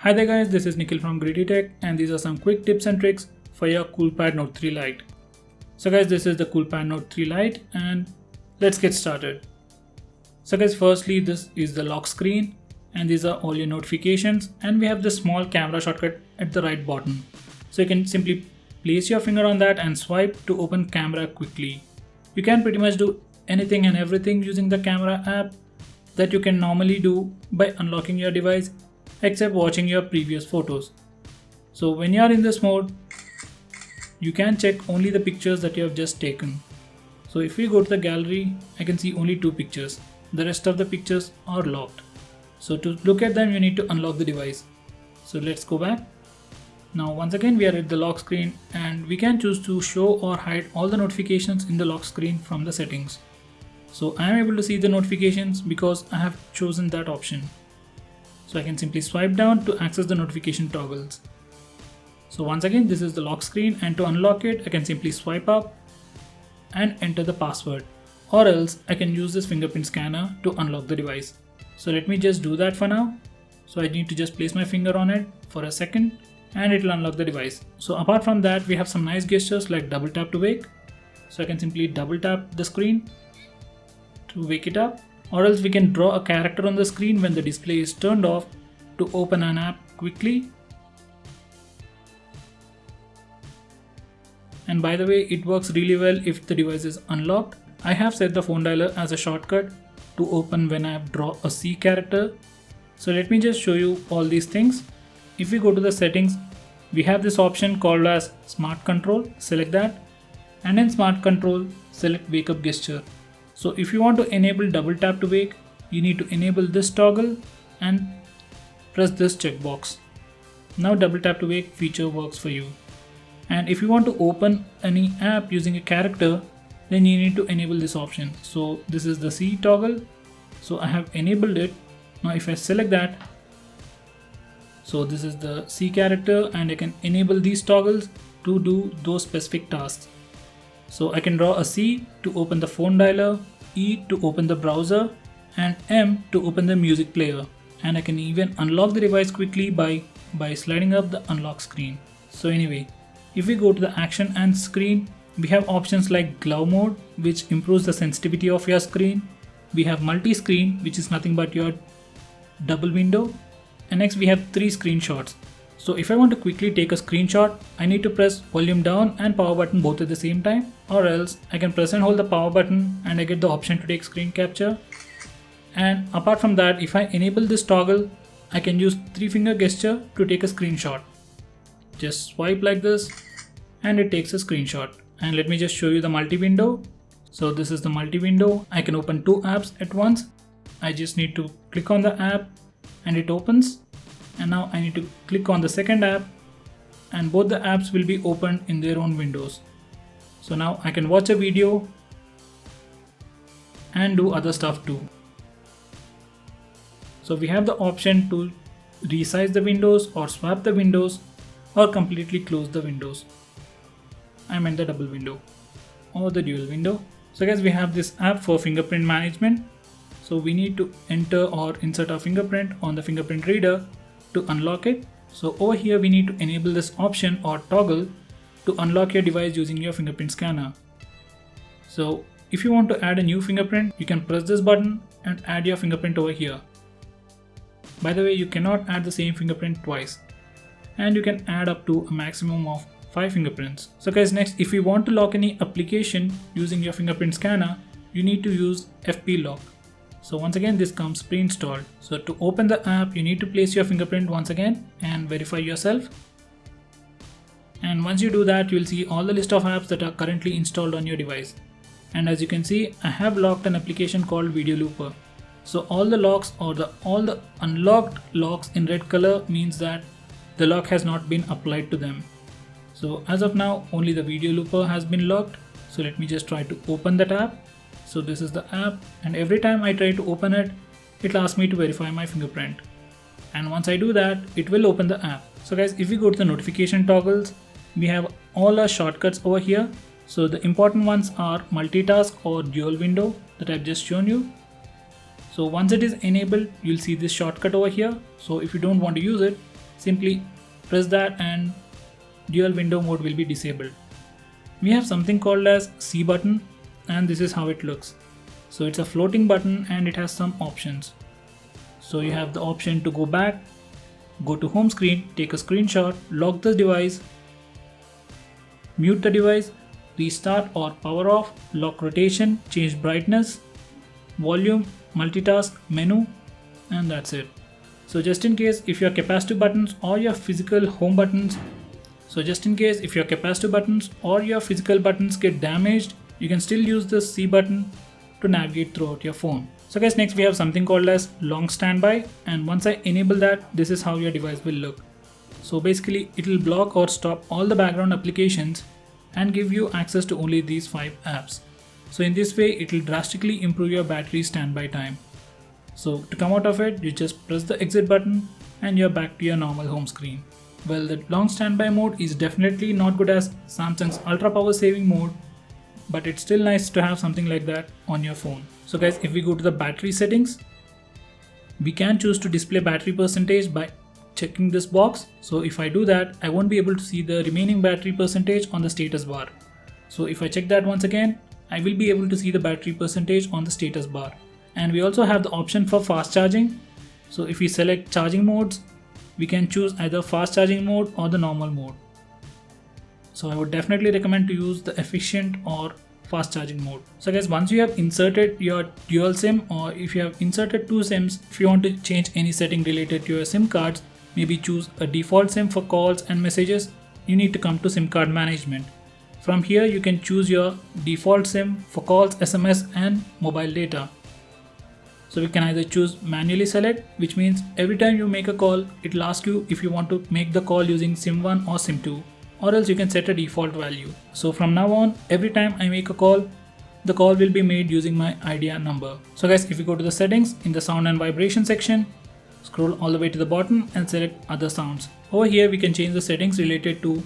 Hi there guys, this is Nikhil from GreedyTech and these are some quick tips and tricks for your Coolpad Note 3 Lite. So guys, this is the Coolpad Note 3 Lite and let's get started. So guys, firstly this is the lock screen and these are all your notifications, and we have the small camera shortcut at the right bottom. So you can simply place your finger on that and swipe to open camera quickly. You can pretty much do anything and everything using the camera app that you can normally do by unlocking your device, except watching your previous photos. So when you are in this mode, you can check only the pictures that you have just taken. So if we go to the gallery, I can see only 2 pictures. The rest of the pictures are locked. So to look at them, you need to unlock the device. So let's go back. Now once again we are at the lock screen and we can choose to show or hide all the notifications in the lock screen from the settings. So I am able to see the notifications because I have chosen that option. So I can simply swipe down to access the notification toggles. So once again this is the lock screen, and to unlock it I can simply swipe up and enter the password, or else I can use this fingerprint scanner to unlock the device. So let me just do that for now. So I need to just place my finger on it for a second and it will unlock the device. So apart from that, we have some nice gestures like double tap to wake. So I can simply double tap the screen to wake it up, or else we can draw a character on the screen when the display is turned off to open an app quickly. And by the way, it works really well if the device is unlocked. I have set the phone dialer as a shortcut to open when I draw a C character. So let me just show you all these things. If we go to the settings, we have this option called as Smart Control. Select that, and in Smart Control select Wake Up Gesture. So if you want to enable double tap to wake, you need to enable this toggle and press this checkbox. Now double tap to wake feature works for you. And if you want to open any app using a character, then you need to enable this option. So this is the C toggle. So I have enabled it. Now if I select that, so this is the C character, and I can enable these toggles to do those specific tasks. So I can draw a C to open the phone dialer, E to open the browser, and M to open the music player. And I can even unlock the device quickly by sliding up the unlock screen. So anyway, if we go to the action and screen, we have options like glove mode, which improves the sensitivity of your screen. We have multi-screen, which is nothing but your double window. And next we have 3 screenshots. So if I want to quickly take a screenshot, I need to press volume down and power button both at the same time, or else I can press and hold the power button and I get the option to take screen capture. And apart from that, if I enable this toggle, I can use 3-finger gesture to take a screenshot. Just swipe like this and it takes a screenshot. And let me just show you the multi-window. So this is the multi-window. I can open 2 apps at once. I just need to click on the app and it opens. And now I need to click on the second app and both the apps will be opened in their own windows. So now I can watch a video and do other stuff too. So we have the option to resize the windows or swap the windows or completely close the windows. I meant the double window or the dual window. So guys, we have this app for fingerprint management. So we need to enter or insert our fingerprint on the fingerprint reader to unlock it. So over here we need to enable this option or toggle to unlock your device using your fingerprint scanner. So if you want to add a new fingerprint, you can press this button and add your fingerprint over here. By the way, you cannot add the same fingerprint twice, and you can add up to a maximum of 5 fingerprints. So guys, next, if you want to lock any application using your fingerprint scanner, you need to use FP lock. So once again, this comes pre-installed. So to open the app, you need to place your fingerprint once again and verify yourself. And once you do that, you will see all the list of apps that are currently installed on your device. And as you can see, I have locked an application called Video Looper. So all the locks or all the unlocked locks in red color means that the lock has not been applied to them. So as of now, only the Video Looper has been locked. So let me just try to open that app. So this is the app, and every time I try to open it, it'll ask me to verify my fingerprint. And once I do that, it will open the app. So guys, if we go to the notification toggles, we have all our shortcuts over here. So the important ones are multitask or dual window that I've just shown you. So once it is enabled, you'll see this shortcut over here. So if you don't want to use it, simply press that and dual window mode will be disabled. We have something called as C button, and this is how it looks. So it's a floating button and it has some options. So you have the option to go back, go to home screen, take a screenshot, lock the device, mute the device, restart or power off, lock rotation, change brightness, volume, multitask, menu, and that's it. So just in case if your capacitive buttons or your physical home buttons, get damaged, you can still use the C button to navigate throughout your phone. So guys, next we have something called as long standby, and once I enable that, this is how your device will look. So basically it will block or stop all the background applications and give you access to only these 5 apps. So in this way it will drastically improve your battery standby time. So to come out of it, you just press the exit button and you're back to your normal home screen. Well, the long standby mode is definitely not good as Samsung's ultra power saving mode, but it's still nice to have something like that on your phone. So guys, if we go to the battery settings, we can choose to display battery percentage by checking this box. So if I do that, I won't be able to see the remaining battery percentage on the status bar. So if I check that once again, I will be able to see the battery percentage on the status bar. And we also have the option for fast charging. So if we select charging modes, we can choose either fast charging mode or the normal mode. So I would definitely recommend to use the efficient or fast charging mode. So guys, once you have inserted your dual SIM, or if you have inserted 2 SIMs, if you want to change any setting related to your SIM cards, maybe choose a default SIM for calls and messages, you need to come to SIM card management. From here you can choose your default SIM for calls, SMS and mobile data. So we can either choose manually select, which means every time you make a call, it will ask you if you want to make the call using SIM 1 or SIM 2, or else you can set a default value. So from now on, every time I make a call, the call will be made using my IDEA number. So guys, if you go to the settings in the sound and vibration section, scroll all the way to the bottom and select other sounds. Over here we can change the settings related to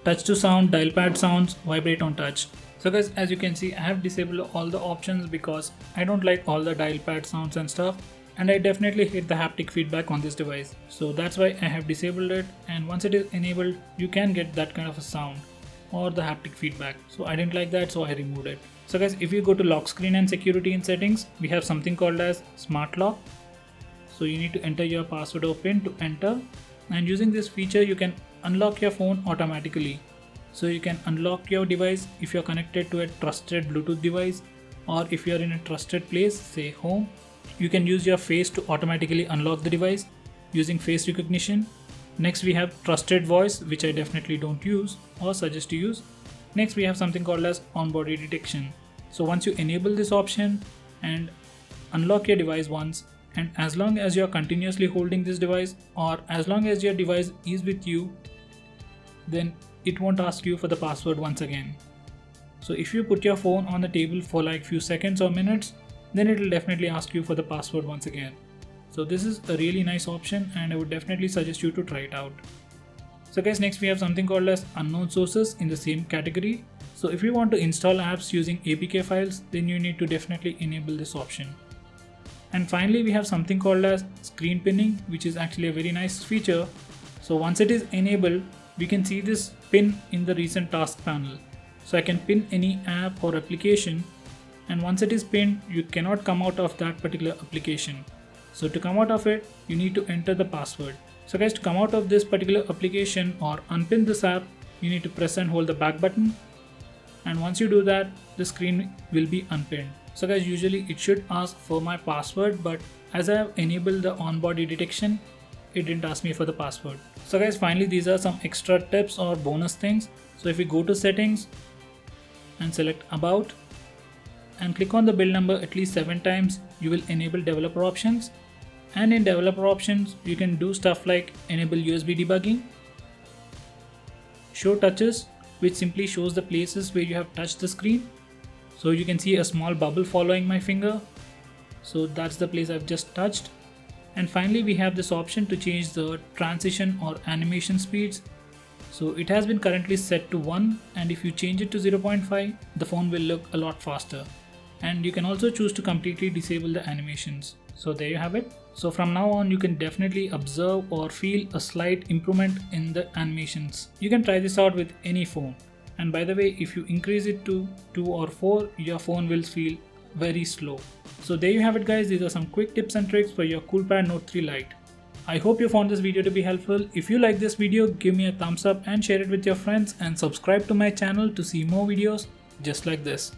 touch to sound, dial pad sounds, vibrate on touch. So guys, as you can see, I have disabled all the options because I don't like all the dial pad sounds and stuff, and I definitely hate the haptic feedback on this device. So that's why I have disabled it, and once it is enabled, you can get that kind of a sound or the haptic feedback. So I didn't like that, so I removed it. So guys, if you go to lock screen and security in settings, we have something called as smart lock. So you need to enter your password or PIN to enter, and using this feature you can unlock your phone automatically. So you can unlock your device if you're connected to a trusted Bluetooth device, or if you're in a trusted place, say home. You can use your face to automatically unlock the device using face recognition. Next we have trusted voice, which I definitely don't use or suggest to use. Next we have something called as on-body detection. So once you enable this option and unlock your device once, and as long as you're continuously holding this device, or as long as your device is with you, then it won't ask you for the password once again. So if you put your phone on the table for like few seconds or minutes, then it will definitely ask you for the password once again. So this is a really nice option, and I would definitely suggest you to try it out. So guys, next we have something called as unknown sources in the same category. So if you want to install apps using APK files, then you need to definitely enable this option. And finally we have something called as screen pinning, which is actually a very nice feature. So once it is enabled, we can see this pin in the recent task panel. So I can pin any app or application, and once it is pinned, you cannot come out of that particular application. So to come out of it, you need to enter the password. So guys, to come out of this particular application or unpin this app, you need to press and hold the back button, and once you do that, the screen will be unpinned. So guys, usually it should ask for my password, but as I have enabled the on-body detection, it didn't ask me for the password. So guys, finally these are some extra tips or bonus things. So if we go to settings and select about and click on the build number at least 7 times, you will enable developer options. And in developer options, you can do stuff like enable USB debugging, show touches, which simply shows the places where you have touched the screen. So you can see a small bubble following my finger. So that's the place I've just touched. And finally we have this option to change the transition or animation speeds. So it has been currently set to 1, and if you change it to 0.5, the phone will look a lot faster. And you can also choose to completely disable the animations. So there you have it. So from now on you can definitely observe or feel a slight improvement in the animations. You can try this out with any phone. And by the way, if you increase it to 2 or 4, your phone will feel very slow. So there you have it guys, these are some quick tips and tricks for your Coolpad Note 3 Lite. I hope you found this video to be helpful. If you like this video, give me a thumbs up and share it with your friends, and subscribe to my channel to see more videos just like this.